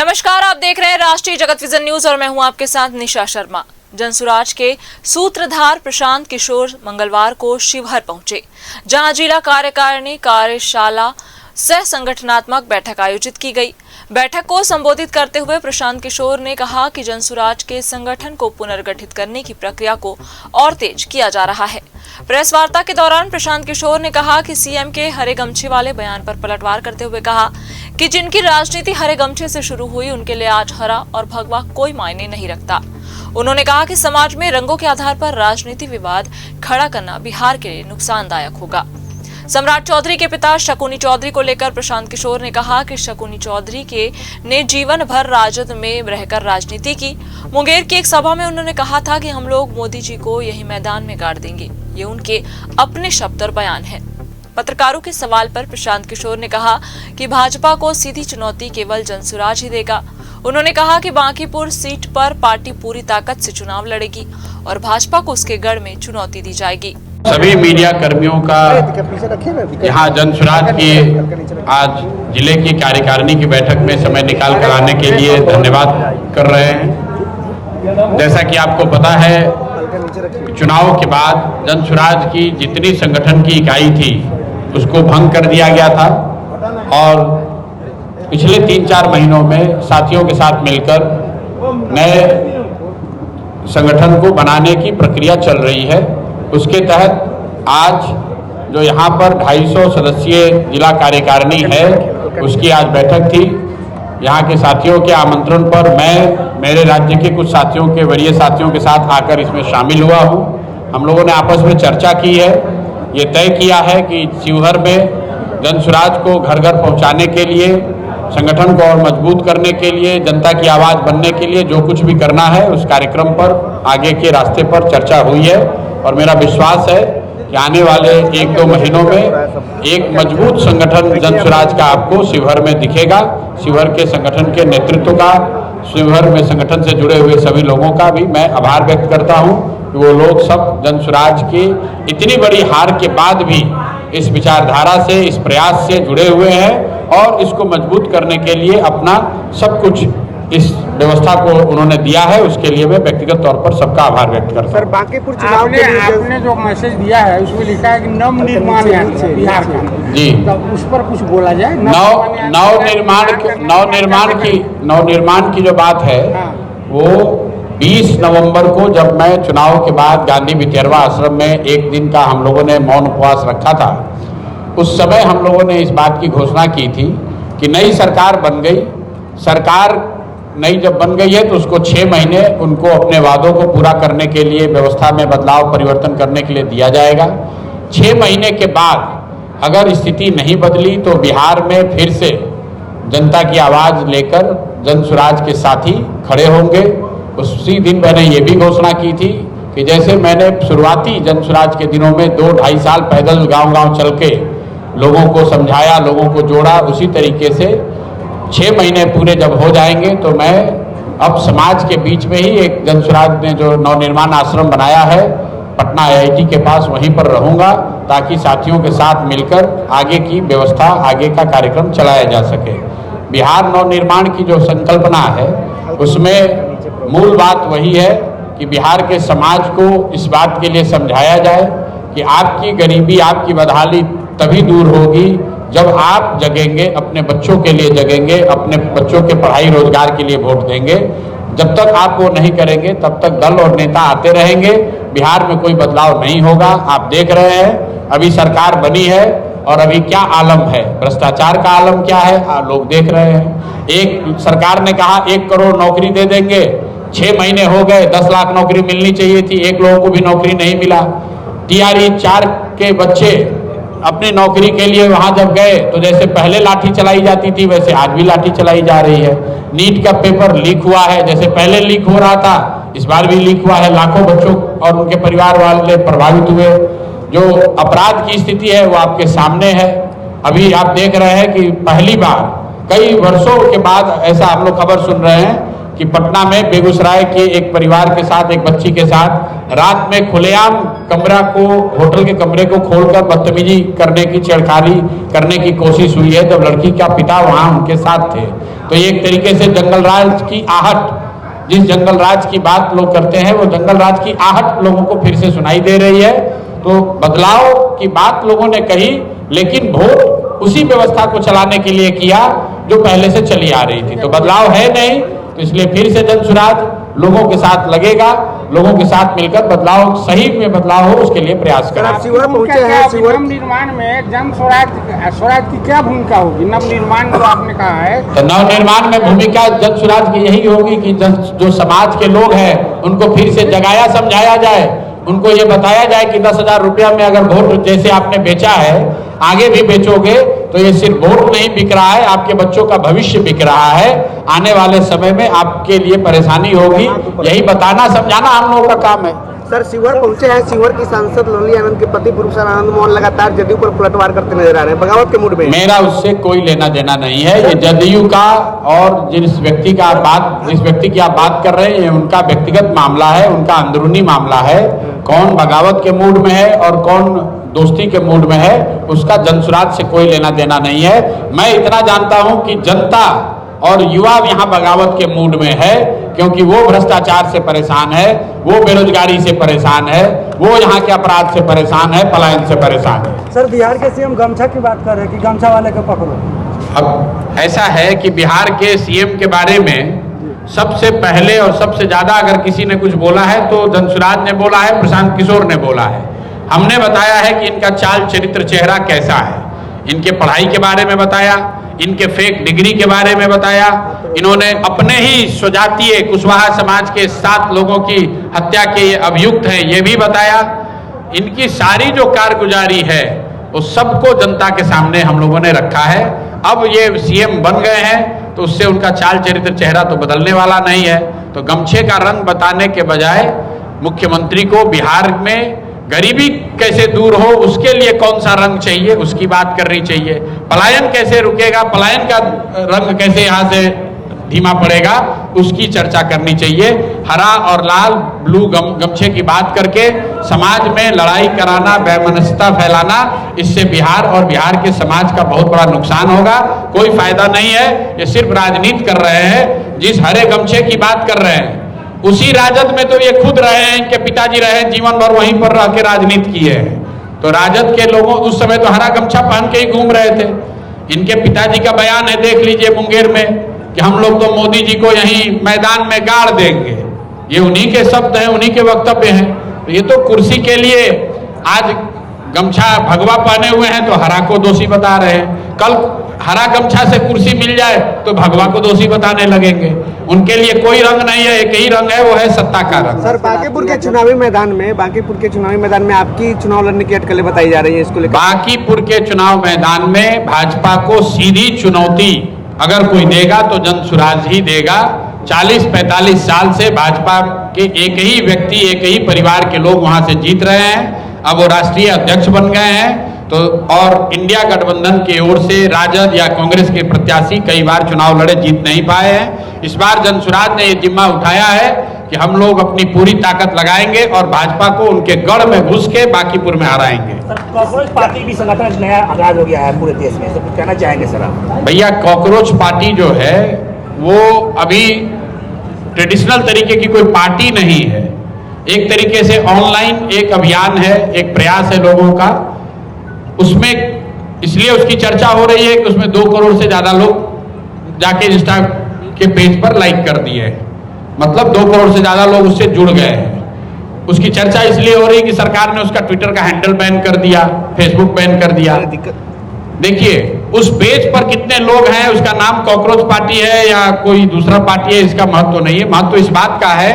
नमस्कार, आप देख रहे हैं राष्ट्रीय जगत विजन न्यूज और मैं हूं आपके साथ निशा शर्मा। जनसुराज के सूत्रधार प्रशांत किशोर मंगलवार को शिवहर पहुंचे, जहां जिला कार्यकारिणी कार्यशाला सह संगठनात्मक बैठक आयोजित की गई। बैठक को संबोधित करते हुए प्रशांत किशोर ने कहा कि जनसुराज के संगठन को पुनर्गठित करने की प्रक्रिया को और तेज किया जा रहा है। प्रेस वार्ता के दौरान प्रशांत किशोर ने कहा कि सीएम के हरे गमछे वाले बयान पर पलटवार करते हुए कहा कि जिनकी राजनीति हरे गमछे से शुरू हुई, उनके लिए आज हरा और भगवा कोई मायने नहीं रखता। उन्होंने कहा कि समाज में रंगों के आधार पर राजनीति विवाद खड़ा करना बिहार के लिए नुकसानदायक होगा। सम्राट चौधरी के पिता शकुनी चौधरी को लेकर प्रशांत किशोर ने कहा कि शकुनी चौधरी ने जीवन भर राजद में रहकर राजनीति की। मुंगेर की एक सभा में उन्होंने कहा था कि हम लोग मोदी जी को यही मैदान में गाड़ देंगे। ये उनके अपने शब्द और बयान है। पत्रकारों के सवाल पर प्रशांत किशोर ने कहा कि भाजपा को सीधी चुनौती केवल जनसुराज ही देगा। उन्होंने कहा कि बांकीपुर सीट पर पार्टी पूरी ताकत से चुनाव लड़ेगी और भाजपा को उसके गढ़ में चुनौती दी जाएगी। सभी मीडिया कर्मियों का यहाँ जनसुराज की आज जिले की कार्यकारिणी की बैठक में समय निकाल कर आने के लिए धन्यवाद कर रहे हैं। जैसा कि आपको पता है, चुनाव के बाद जनसुराज की जितनी संगठन की इकाई थी उसको भंग कर दिया गया था और पिछले 3-4 महीनों में साथियों के साथ मिलकर नए संगठन को बनाने की प्रक्रिया चल रही है। उसके तहत आज जो यहाँ पर 250 सदस्यीय जिला कार्यकारिणी है, उसकी आज बैठक थी। यहाँ के साथियों के आमंत्रण पर मैं मेरे राज्य के कुछ साथियों के वरीय साथियों के साथ आकर इसमें शामिल हुआ हूँ। हम लोगों ने आपस में चर्चा की है, ये तय किया है कि शिवहर में जनसुराज को घर घर पहुँचाने के लिए, संगठन को और मजबूत करने के लिए, जनता की आवाज़ बनने के लिए जो कुछ भी करना है उस कार्यक्रम पर आगे के रास्ते पर चर्चा हुई है। और मेरा विश्वास है कि आने वाले 1-2 महीनों में एक मजबूत संगठन जनसुराज का आपको शिवहर में दिखेगा। शिवहर के संगठन के नेतृत्व का, शिवहर में संगठन से जुड़े हुए सभी लोगों का भी मैं आभार व्यक्त करता हूं कि वो लोग सब जनसुराज की इतनी बड़ी हार के बाद भी इस विचारधारा से, इस प्रयास से जुड़े हुए हैं और इसको मजबूत करने के लिए अपना सब कुछ इस व्यवस्था को उन्होंने दिया है। उसके लिए मैं व्यक्तिगत तौर पर सबका आभार व्यक्त करता हूं। सर, बांकीपुर चुनाव के लिए आपने जो मैसेज दिया है उसमें लिखा है कि नवनिर्माण यानी बिहार का जी, तो उस पर कुछ बोला जाए। नवनिर्माण की जो बात है वो 20 नवंबर को जब मैं चुनाव के बाद गांधी विद्यार्थी आश्रम में एक दिन का हम लोगों ने मौन उपवास रखा था, उस समय हम लोगों ने इस बात की घोषणा की थी कि नई सरकार बन गई। सरकार नई जब बन गई है तो उसको 6 महीने उनको अपने वादों को पूरा करने के लिए, व्यवस्था में बदलाव परिवर्तन करने के लिए दिया जाएगा। 6 महीने के बाद अगर स्थिति नहीं बदली तो बिहार में फिर से जनता की आवाज़ लेकर जनसुराज के साथी खड़े होंगे। उसी दिन मैंने ये भी घोषणा की थी कि जैसे मैंने शुरुआती जनसुराज के दिनों में 2-2.5 साल पैदल गांव-गांव चल के लोगों को समझाया, लोगों को जोड़ा, उसी तरीके से 6 महीने पूरे जब हो जाएंगे तो मैं अब समाज के बीच में ही एक जनसुराज ने जो नवनिर्माण आश्रम बनाया है पटना IIT के पास, वहीं पर रहूंगा ताकि साथियों के साथ मिलकर आगे की व्यवस्था, आगे का कार्यक्रम चलाया जा सके। बिहार नवनिर्माण की जो संकल्पना है उसमें मूल बात वही है कि बिहार के समाज को इस बात के लिए समझाया जाए कि आपकी गरीबी, आपकी बदहाली तभी दूर होगी जब आप जगेंगे, अपने बच्चों के लिए जगेंगे, अपने बच्चों के पढ़ाई रोजगार के लिए वोट देंगे। जब तक आप वो नहीं करेंगे तब तक दल और नेता आते रहेंगे, बिहार में कोई बदलाव नहीं होगा। आप देख रहे हैं अभी सरकार बनी है और अभी क्या आलम है, भ्रष्टाचार का आलम क्या है, लोग देख रहे हैं। एक सरकार ने कहा 1 करोड़ नौकरी दे देंगे, 6 महीने हो गए, 10 लाख नौकरी मिलनी चाहिए थी, 1 लोगों को भी नौकरी नहीं मिला। TRE 4 के बच्चे अपनी नौकरी के लिए वहां जब गए तो जैसे पहले लाठी चलाई जाती थी वैसे आज भी लाठी चलाई जा रही है। नीट का पेपर लीक हुआ है, जैसे पहले लीक हो रहा था इस बार भी लीक हुआ है। लाखों बच्चों और उनके परिवार वाले प्रभावित हुए। जो अपराध की स्थिति है वो आपके सामने है। अभी आप देख रहे हैं कि पहली बार कई वर्षों के बाद ऐसा हम लोग खबर सुन रहे हैं कि पटना में बेगूसराय के एक परिवार के साथ, एक बच्ची के साथ रात में खुलेआम होटल के कमरे को खोलकर बदतमीजी करने की, छेड़खानी करने की कोशिश हुई है, जब लड़की का पिता वहां उनके साथ थे। तो ये एक तरीके से जंगल राज की आहट, जिस जंगल राज की बात लोग करते हैं, वो जंगल राज की आहट लोगों को फिर से सुनाई दे रही है। तो बदलाव की बात लोगों ने कही, लेकिन वोट उसी व्यवस्था को चलाने के लिए किया जो पहले से चली आ रही थी। तो बदलाव है नहीं, तो इसलिए फिर से जनसुराज लोगों के साथ लगेगा, लोगों के साथ मिलकर बदलाव, सही में बदलाव हो, उसके लिए प्रयास करें। शिवहर पहुंचे हैं, शिवहर निर्माण में जन स्वराज की क्या भूमिका होगी? नव निर्माण जो आपने कहा है, तो नव निर्माण में भूमिका जन स्वराज की यही होगी कि जो समाज के लोग हैं उनको फिर से जगाया समझाया जाए, उनको ये बताया जाए कि 10,000 रुपया में अगर वोट जैसे आपने बेचा है, आगे भी बेचोगे तो ये सिर्फ वोट नहीं बिक रहा है, आपके बच्चों का भविष्य बिक रहा है, आने वाले समय में आपके लिए परेशानी होगी। यही बताना समझाना हम लोगों का काम है। सर, शिवहर पहुंचे हैं, शिवहर की सांसद लवली आनंद के पति पूर्व आनंद मोहन लगातार जदयू पर पलटवार करते नजर आ रहे हैं, बगावत के मूड में। मेरा उससे कोई लेना देना नहीं है। ये जदयू का और जिस व्यक्ति की आप बात कर रहे हैं, ये उनका व्यक्तिगत मामला है, उनका अंदरूनी मामला है। कौन बगावत के मूड में है और कौन दोस्ती के मूड में है, उसका जनसुराज से कोई लेना देना नहीं है। मैं इतना जानता हूं कि जनता और युवा यहाँ बगावत के मूड में है, क्योंकि वो भ्रष्टाचार से परेशान है, वो बेरोजगारी से परेशान है, वो यहाँ के अपराध से परेशान है, पलायन से परेशान है। सर, बिहार के सीएम गमछा की बात कर रहे हैं कि गमछा वाले को पकड़ो। अब ऐसा है कि बिहार के सीएम के बारे में सबसे पहले और सबसे ज्यादा अगर किसी ने कुछ बोला है तो जनसुराज ने बोला है, प्रशांत किशोर ने बोला है। हमने बताया है कि इनका चाल चरित्र चेहरा कैसा है, इनके पढ़ाई के बारे में बताया, इनके फेक डिग्री के बारे में बताया, इन्होंने अपने ही स्वजातीय कुशवाहा समाज के 7 लोगों की हत्या के अभियुक्त हैं ये भी बताया। इनकी सारी जो कारगुजारी है वो सबको जनता के सामने हम लोगों ने रखा है। अब ये सीएम बन गए हैं तो उससे उनका चाल चरित्र चेहरा तो बदलने वाला नहीं है। तो गमछे का रंग बताने के बजाय मुख्यमंत्री को बिहार में गरीबी कैसे दूर हो, उसके लिए कौन सा रंग चाहिए उसकी बात करनी चाहिए। पलायन कैसे रुकेगा, पलायन का रंग कैसे यहाँ से धीमा पड़ेगा, उसकी चर्चा करनी चाहिए। हरा और लाल ब्लू गमछे की बात करके समाज में लड़ाई कराना, वैमनस्यता फैलाना, इससे बिहार और बिहार के समाज का बहुत बड़ा नुकसान होगा। कोई फायदा नहीं है। ये सिर्फ राजनीति कर रहे हैं। जिस हरे गमछे की बात कर रहे हैं उसी राजद में तो ये खुद रहे हैं, इनके पिताजी रहे हैं, जीवन भर वहीं पर रह के राजनीति किए हैं। तो राजद के लोगों उस समय तो हरा गमछा पहन के ही घूम रहे थे। इनके पिताजी का बयान है, देख लीजिए मुंगेर में, कि हम लोग तो मोदी जी को यहीं मैदान में गाड़ देंगे। ये उन्हीं के शब्द हैं, उन्हीं के वक्तव्य हैं। तो ये तो कुर्सी के लिए आज गमछा भगवा पहने हुए हैं तो हरा को दोषी बता रहे हैं। कल हरा गमछा से कुर्सी मिल जाए तो भगवा को दोषी बताने लगेंगे। उनके लिए कोई रंग नहीं है, एक ही रंग है, वो है सत्ता का रंग। सर, बांकीपुर के चुनावी मैदान में आपकी चुनाव लड़ने की अटकलें बताई जा रही है, इसको लेकर। बांकीपुर के चुनाव मैदान में भाजपा को सीधी चुनौती अगर कोई देगा तो जनसुराज ही देगा। 40-45 साल से भाजपा के एक ही व्यक्ति, एक ही परिवार के लोग वहां से जीत रहे हैं। अब वो राष्ट्रीय अध्यक्ष बन गए हैं। तो और इंडिया गठबंधन की ओर से राजद या कांग्रेस के प्रत्याशी कई बार चुनाव लड़े, जीत नहीं पाए हैं। इस बार जनसुराज ने ये जिम्मा उठाया है कि हम लोग अपनी पूरी ताकत लगाएंगे और भाजपा को उनके गढ़ में घुस के बांकीपुर में हराएंगे। कॉकरोच पार्टी भी संगठन नया आगाज हो गया है पूरे देश में, सब कुछ कहना चाहेंगे सर आप? भैया, कॉकरोच पार्टी जो है वो अभी ट्रेडिशनल तरीके की कोई पार्टी नहीं है। एक तरीके से ऑनलाइन एक अभियान है, एक प्रयास है लोगों का। उसमें इसलिए उसकी चर्चा हो रही है कि उसमें 2 करोड़ से ज्यादा लोग जाके इंस्टा के पेज पर लाइक कर दिए, मतलब 2 करोड़ से ज्यादा लोग उससे जुड़ गए हैं। उसकी चर्चा इसलिए हो रही है कि सरकार ने उसका ट्विटर का हैंडल बैन कर दिया, फेसबुक बैन कर दिया। देखिए उस पेज पर कितने लोग हैं, उसका नाम कॉकरोच पार्टी है या कोई दूसरा पार्टी है, इसका महत्व नहीं है। महत्व इस बात का है,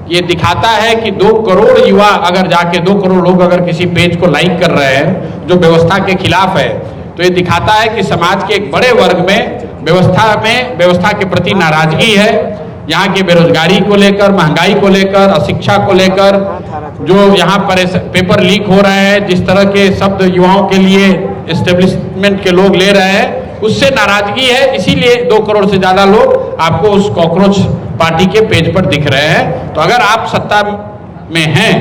ये दिखाता है कि 2 करोड़ युवा अगर जाके 2 करोड़ लोग अगर किसी पेज को लाइक कर रहे हैं जो व्यवस्था के खिलाफ है, तो ये दिखाता है कि समाज के एक बड़े वर्ग में व्यवस्था के प्रति नाराजगी है। यहाँ की बेरोजगारी को लेकर, महंगाई को लेकर, अशिक्षा को लेकर, जो यहाँ पर पेपर लीक हो रहे हैं, जिस तरह के शब्द युवाओं के लिए एस्टेब्लिशमेंट के लोग ले रहे हैं, उससे नाराजगी है। इसीलिए 2 करोड़ से ज्यादा लोग आपको उस कॉकरोच पार्टी के पेज पर दिख रहे हैं। तो अगर आप सत्ता में हैं,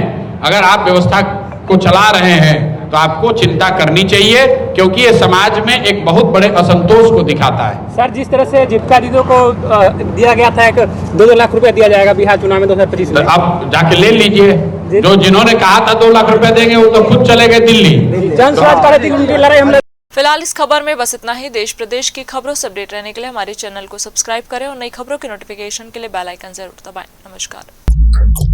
अगर आप व्यवस्था को चला रहे हैं, तो आपको चिंता करनी चाहिए, क्योंकि ये समाज में एक बहुत बड़े असंतोष को दिखाता है। सर, जिस तरह से जीविका दीदियों को दिया गया था, 2-2 लाख रुपए दिया जाएगा बिहार चुनाव में 2025 में, अब जाके ले लीजिए। जो जिन्होंने कहा था 2 लाख रुपए देंगे, वो तो खुद चले गए दिल्ली। जन स्वराज पार्टी उनकी लड़ाई हम फिलहाल इस खबर में बस इतना ही। देश प्रदेश की खबरों से अपडेट रहने के लिए हमारे चैनल को सब्सक्राइब करें और नई खबरों के नोटिफिकेशन के लिए बेल आइकन जरूर दबाएं। नमस्कार।